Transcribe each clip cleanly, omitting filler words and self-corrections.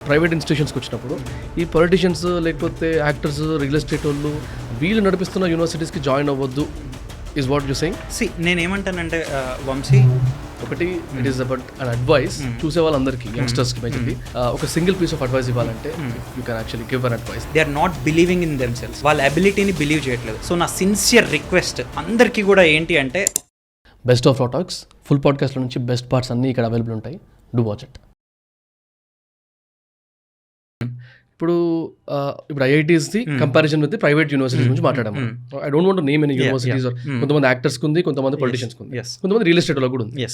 Private ఇన్స్టిట్యూషన్స్కి వచ్చినప్పుడు ఈ పొలిటీషియన్స్ లేకపోతే యాక్టర్స్ రియల్ ఎస్టేట్ వాళ్ళు వీళ్ళు నడిపిస్తున్న యూనివర్సిటీస్కి జాయిన్ అవ్వద్దు ఈజ్ వాట్ యూ సెయింగ్? నేనేమంటానంటే వంశీ, ఒకటి it is about an advice చూసే వాళ్ళందరికీ యంగ్స్టర్స్కి మేజర్లీ ఒక సింగిల్ పీస్ ఆఫ్ అడ్వైస్ ఇవ్వాలంటే you can actually give an advice. They are not believing in themselves. వాళ్ళ అబిలిటీని బిలీవ్ చేయట్లేదు. సో నా సిన్సియర్ రిక్వెస్ట్ అందరికీ కూడా ఏంటి అంటే, బెస్ట్ ఆఫ్ టాక్స్ ఫుల్ పాడ్కాస్ట్లో నుంచి బెస్ట్ పార్ట్స్ అన్నీ ఇక్కడ అవైలబుల్ ఉంటాయి. Do watch it. ఇప్పుడు ఐఐటీస్ది కంపారిజన్ విత్ ప్రైవేట్ యూనివర్సిటీస్ గురించి మాట్లాడాము. I don't want name any universities. కొంతమంది యాక్టర్స్ ఉంది, కొంతమంది పొలిటీషియన్స్ ఉంది, కొంతమంది రియల్ ఎస్టేట్ లో కూడా ఉంది.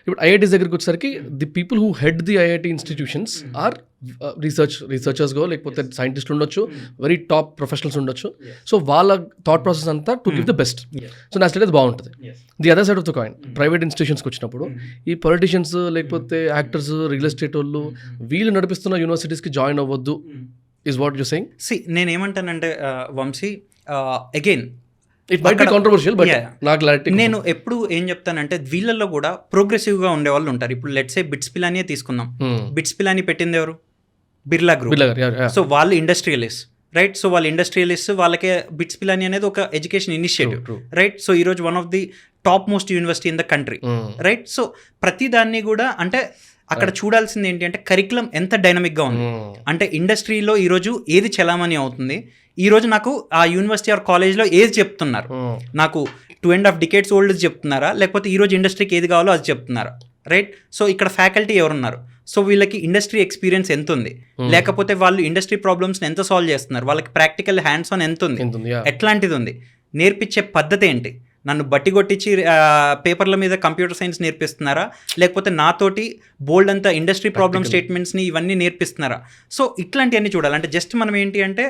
ఇప్పుడు ఐఐటీస్ దగ్గరికి వచ్చేసరికి the people who head the IIT institutions are researchers go లేకపోతే సైంటిస్టులు ఉండొచ్చు, వెరీ టాప్ ప్రొఫెషనల్స్ ఉండొచ్చు. సో వాళ్ళ థాట్ ప్రాసెస్ అంతా to give the best. So నా స్టేట్ అది బాగుంటుంది. The other side of the coin private ఇన్స్టిట్యూషన్స్కి వచ్చినప్పుడు ఈ పొలిటీషియన్స్ లేకపోతే యాక్టర్స్ రియల్ ఎస్టేట్ వాళ్ళు వీళ్ళు నడిపిస్తున్న యూనివర్సిటీస్కి జాయిన్ అవ్వద్దు ఈజ్ వాట్ యూ సెయింగ్? నేనేమంటానంటే Vamshi, again it might be controversial but నాకు క్లారిటీ. నేను ఎప్పుడు ఏం చెప్తానంటే, వీళ్ళల్లో కూడా ప్రోగ్రెసివ్గా ఉండే వాళ్ళు ఉంటారు. ఇప్పుడు లెట్స్ సే బిట్స్ పిలానీ తీసుకుందాం. బిట్స్ పిలానీ పెట్టింది ఎవరు? బిర్లా గ్రూప్. సో వాళ్ళు ఇండస్ట్రియలిస్ట్, రైట్? సో వాళ్ళు ఇండస్ట్రియలిస్ట్, వాళ్ళకే బిట్స్ పిలానీ అనేది ఒక ఎడ్యుకేషన్ ఇనిషియేటివ్, రైట్? సో ఈరోజు one of the top most university in the country, right? So ప్రతి దాన్ని కూడా అంటే అక్కడ చూడాల్సింది ఏంటి అంటే కరికులం ఎంత డైనమిక్గా ఉంది. అంటే ఇండస్ట్రీలో ఈరోజు ఏది చలామణి అవుతుంది, ఈరోజు నాకు ఆ యూనివర్సిటీ ఆర్ కాలేజ్లో ఏది చెప్తున్నారు, నాకు 2.5 decades ఓల్డ్ చెప్తున్నారా, లేకపోతే ఈరోజు ఇండస్ట్రీకి ఏది కావాలో అది చెప్తున్నారా, రైట్? సో ఇక్కడ ఫ్యాకల్టీ ఎవరున్నారు, సో వీళ్ళకి ఇండస్ట్రీ ఎక్స్పీరియన్స్ ఎంత ఉంది, లేకపోతే వాళ్ళు ఇండస్ట్రీ ప్రాబ్లమ్స్ని ఎంత సాల్వ్ చేస్తున్నారు, వాళ్ళకి ప్రాక్టికల్ హ్యాండ్స్ ఆన్ ఎంత ఉంది, ఎట్లాంటిది ఉంది, నేర్పించే పద్ధతి ఏంటి, నన్ను బట్టి కొట్టించి పేపర్ల మీద కంప్యూటర్ సైన్స్ నేర్పిస్తున్నారా, లేకపోతే నాతోటి బోల్డ్ అంతా ఇండస్ట్రీ ప్రాబ్లమ్ స్టేట్మెంట్స్ని ఇవన్నీ నేర్పిస్తున్నారా? సో ఇట్లాంటివన్నీ చూడాలి. అంటే జస్ట్ మనం ఏంటి అంటే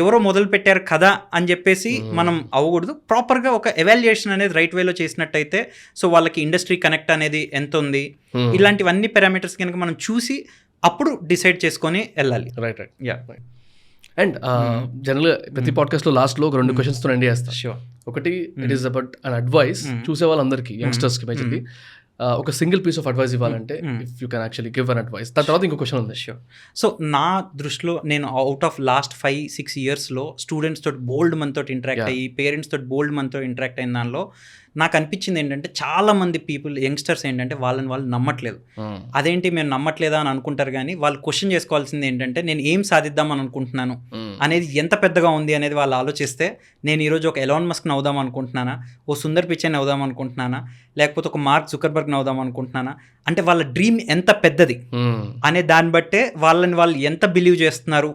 ఎవరో మొదలు పెట్టారు కదా అని చెప్పేసి మనం అవ్వకూడదు. ప్రాపర్గా ఒక ఎవాల్యుయేషన్ అనేది రైట్ వేలో చేసినట్టయితే, సో వాళ్ళకి ఇండస్ట్రీ కనెక్ట్ అనేది ఎంత ఉంది, ఇలాంటివన్నీ పారామీటర్స్ కనుక మనం చూసి అప్పుడు డిసైడ్ చేసుకొని వెళ్ళాలి. Right right yeah. అండ్ జనరల్గా ప్రతి పాడ్కాస్ట్లో లాస్ట్లో ఒక 2 క్వశ్చన్స్తో ఎండ్ చేస్తాను. షూర్. ఒకటి it is about an advice చూసే వాళ్ళందరికీ యంగ్స్టర్స్కి మేజర్లీ ఒక సింగిల్ పీస్ ఆఫ్ అడ్వైస్ ఇవ్వాలంటే if you can actually give an advice. దాని తర్వాత ఇంకో క్వశ్చన్ ఉంది. షూర్. సో నా దృష్టిలో నేను అవుట్ ఆఫ్ లాస్ట్ 5-6 yearsలో స్టూడెంట్స్ తోటి బోల్డ్ మనతో ఇంటరాక్ట్ అయ్యి, పేరెంట్స్ తోటి బోల్డ్ మనతో ఇంటరాక్ట్ అయిన దానిలో నాకు అనిపించింది ఏంటంటే, చాలా మంది పీపుల్ యంగ్స్టర్స్ ఏంటంటే వాళ్ళని వాళ్ళు నమ్మట్లేదు. అదేంటి మేము నమ్మట్లేదా అని అనుకుంటారు, కానీ వాళ్ళు క్వశ్చన్ చేసుకోవాల్సింది ఏంటంటే నేను ఏం సాధిద్దామని అనుకుంటున్నాను అనేది ఎంత పెద్దగా ఉంది అనేది వాళ్ళు ఆలోచిస్తే, నేను ఈరోజు ఒక ఎలాన్ మస్క్ని అవుదాం అనుకుంటున్నానా, ఓ సుందర్ పిచాయ్ని అవుదాం అనుకుంటున్నానా, లేకపోతే ఒక మార్క్ జుకర్బర్గ్ని అవుదాం అనుకుంటున్నానా, అంటే వాళ్ళ డ్రీమ్ ఎంత పెద్దది అనే దాన్ని బట్టే వాళ్ళని వాళ్ళు ఎంత బిలీవ్ చేస్తున్నారు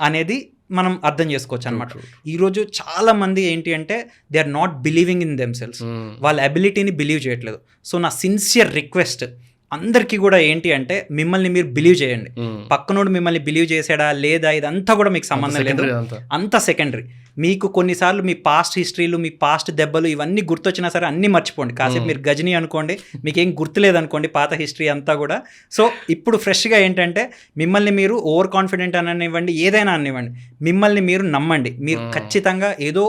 అనేది మనం అర్థం చేసుకోవచ్చు అనమాట. ఈరోజు చాలా మంది ఏంటి అంటే they are not believing in themselves. వాళ్ళ అబిలిటీని బిలీవ్ చేయట్లేదు. సో నా సిన్సియర్ రిక్వెస్ట్ అందరికీ కూడా ఏంటి అంటే, మిమ్మల్ని మీరు బిలీవ్ చేయండి. పక్కనోడు మిమ్మల్ని బిలీవ్ చేసాడా లేదా ఇదంతా కూడా మీకు సంబంధం లేదు, అంతా సెకండరీ. మీకు కొన్నిసార్లు మీ పాస్ట్ హిస్టరీలు, మీ పాస్ట్ దెబ్బలు ఇవన్నీ గుర్తొచ్చినా సరే అన్నీ మర్చిపోండి. కాసేపు మీరు గజని అనుకోండి, మీకేం గుర్తులేదనుకోండి పాత హిస్టరీ అంతా కూడా. సో ఇప్పుడు ఫ్రెష్గా ఏంటంటే మిమ్మల్ని మీరు ఓవర్ కాన్ఫిడెంట్ అనివ్వండి, ఏదైనా అనివ్వండి, మిమ్మల్ని మీరు నమ్మండి. మీరు ఖచ్చితంగా ఏదో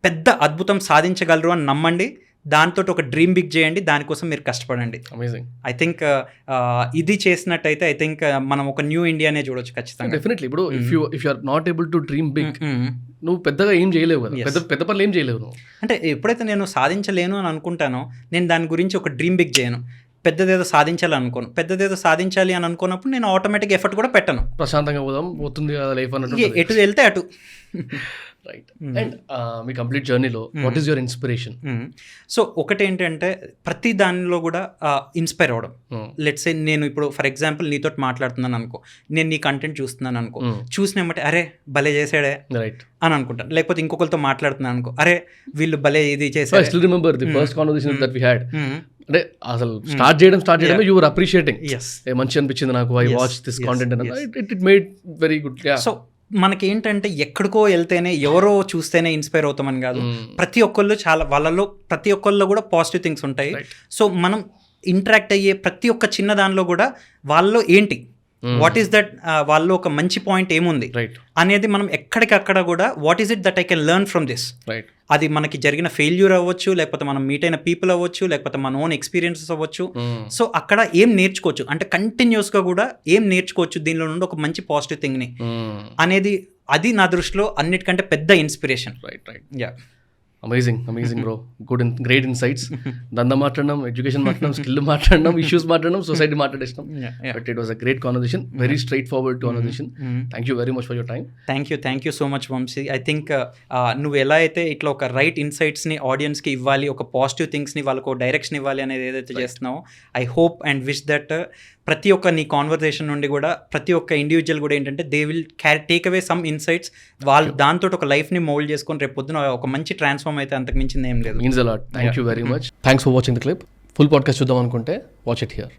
పెద్ద అద్భుతం సాధించగలరు అని నమ్మండి. దాంతో ఒక డ్రీమ్ బిగ్ చేయండి, దానికోసం మీరు కష్టపడండి. అమేజింగ్. ఐ థింక్ ఇది చేసినట్టయితే ఐ థింక్ మనం ఒక న్యూ ఇండియానే చూడొచ్చు ఖచ్చితంగా. డెఫినెట్లీ. ఇప్పుడు if you are not able to dream big, నువ్వు పెద్దగా ఏం చేయలేవు కదా, పెద్ద పనులు ఏం చేయలేవు నువ్వు. అంటే ఎప్పుడైతే నేను సాధించలేను అని అనుకుంటానో, నేను దాని గురించి ఒక డ్రీమ్ బిగ్ చేయను. పెద్దదేదో సాధించాలి అనుకోను, పెద్దదేదో సాధించాలి అని అనుకున్నప్పుడు నేను ఆటోమేటిక్ ఎఫర్ట్ కూడా పెట్టను. ప్రశాంతంగా పోతుంది కదా లైఫ్ అన్నట్టు, ఎటు వెళ్తే అటు. రైట్. అండ్ మీ కంప్లీట్ జర్నీలో what is your inspiration? So ఒకటి ఏంటంటే ప్రతి దానిలో కూడా ఇన్స్పైర్ అవ్వడం. లెట్స్ సే నేను ఇప్పుడు ఫర్ ఎగ్జాంపుల్ నీతో మాట్లాడుతున్నాను అనుకో, నేను నీ కంటెంట్ చూస్తున్నాను అనుకో, చూసినమ్మటే అరే భలే చేసాడే రైట్ అని అనుకుంటాను. లేకపోతే ఇంకొకరితో మాట్లాడుతున్నాను అనుకో, అరే వీళ్ళు భలే ఇది చేశారు. I still remember the first conversation that we had. అంటే అసలు స్టార్ట్ చేయడం యు వర్ అప్రిషియేటింగ్. మంచి అనిపించింది నాకు, I watch this content and it made very good. So మనకి ఏంటంటే ఎక్కడికో వెళ్తేనే ఎవరో చూస్తేనే ఇన్స్పైర్ అవుతామని కాదు. ప్రతి ఒక్కళ్ళు చాలా వాళ్ళలో ప్రతి ఒక్కళ్ళు కూడా పాజిటివ్ థింగ్స్ ఉంటాయి. సో మనం ఇంటరాక్ట్ అయ్యే ప్రతి ఒక్క చిన్న దానిలో కూడా వాళ్ళలో ఏంటి వాట్ ఈస్ దట్, వాళ్ళు ఒక మంచి పాయింట్ ఏముంది రైట్ అనేది మనం ఎక్కడికక్కడ కూడా what is it that I can learn from this. Right అది మనకి జరిగిన ఫెయిల్యూర్ అవ్వచ్చు, లేకపోతే మనం మీట్ అయిన పీపుల్ అవ్వచ్చు, లేకపోతే మన ఓన్ ఎక్స్పీరియన్సెస్ అవ్వచ్చు. సో అక్కడ ఏం నేర్చుకోవచ్చు అంటే కంటిన్యూస్గా కూడా ఏం నేర్చుకోవచ్చు దీనిలో నుండి ఒక మంచి పాజిటివ్ థింగ్ని అనేది, అది నా దృష్టిలో అన్నిటికంటే పెద్ద inspiration. Right right ya amazing bro, good great insights. దందా మాట్లాడినాం, ఎడ్యుకేషన్ మాట్లాడినాం, స్కిల్ మాట్లాడినాం, ఇష్యూస్ మాట్లాడినాం, సొసైటీ మాట్లాడేసినాం. But it was a great conversation, very straightforward conversation. Thank you very much for your time. Thank you so much Vamshi. I think నువ్వు ఎలా అయితే ఇట్లా ఒక రైట్ ఇన్సైట్స్ని ఆడియన్స్కి ఇవ్వాలి, ఒక పాజిటివ్ థింగ్స్ని వాళ్ళకు డైరెక్షన్ ఇవ్వాలి అనేది ఏదైతే చేస్తున్నావో, I hope and wish that ప్రతి ఒక్క నీ కాన్వర్సేషన్ నుండి కూడా ప్రతి ఒక్క ఇండివిజువల్ కూడా ఏంటంటే they will take away some insights, వాళ్ళు దాంతో ఒక లైఫ్ని మోల్డ్ చేసుకొని రేపు పొద్దున ఒక మంచి ట్రాన్స్ఫార్మ్ అయితే అంతకు మించింది ఏం లేదు. Means a lot. Thank you very much. Thanks for watching the clip. Full podcast చూద్దాం అనుకుంటే వాచ్ ఇట్ హియర్.